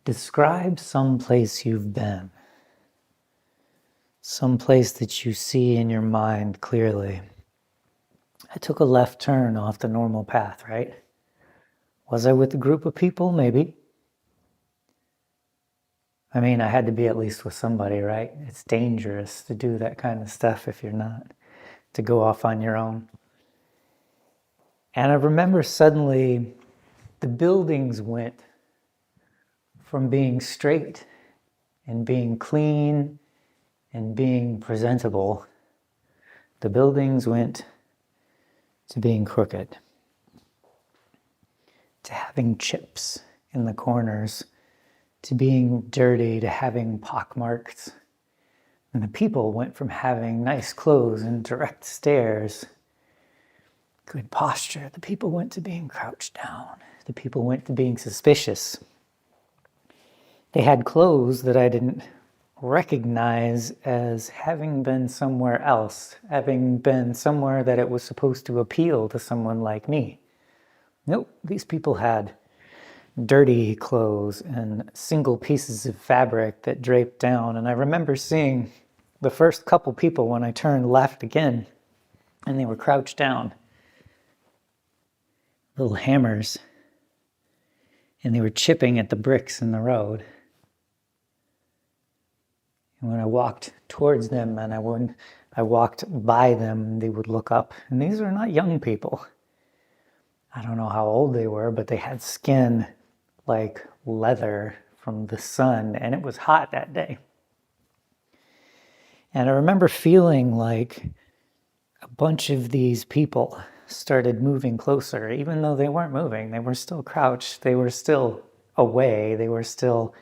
Describe some place you've been. Some place that you see in your mind clearly. I took a left turn off the normal path, right? Was I with a group of people? Maybe. I mean, I had to be at least with somebody, right? It's dangerous to do that kind of stuff if you're not, to go off on your own. And I remember suddenly the buildings went from being straight and being clean and being presentable. The buildings went to being crooked, to having chips in the corners, to being dirty, to having pockmarks. And the people went from having nice clothes and direct stares, good posture. The people went to being crouched down. The people went to being suspicious. They had clothes that I didn't recognize as having been somewhere else, having been somewhere that it was supposed to appeal to someone like me. Nope, these people had dirty clothes and single pieces of fabric that draped down. And I remember seeing the first couple people when I turned left again, and they were crouched down, little hammers, and they were chipping at the bricks in the road. And when I walked towards them and I walked by them, they would look up. And these are not young people. I don't know how old they were, but they had skin like leather from the sun, and it was hot that day. And I remember feeling like a bunch of these people started moving closer, even though they weren't moving. They were still crouched. They were still away. They were still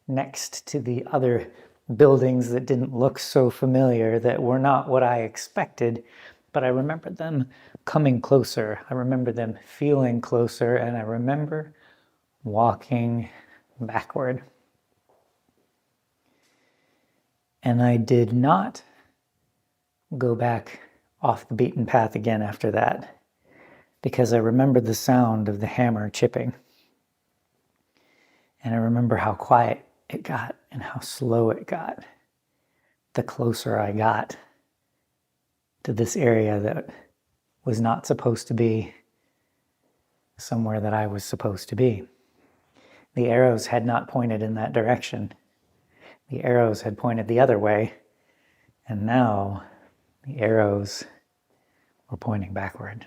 next to the other buildings that didn't look so familiar, that were not what I expected. But I remember them coming closer. I remember them feeling closer, and I remember walking backward. And I did not go back off the beaten path again after that, because I remember the sound of the hammer chipping. And I remember how quiet it got and how slow it got the closer I got to this area that was not supposed to be somewhere that I was supposed to be. The arrows had not pointed in that direction. The arrows had pointed the other way, and now the arrows were pointing backward.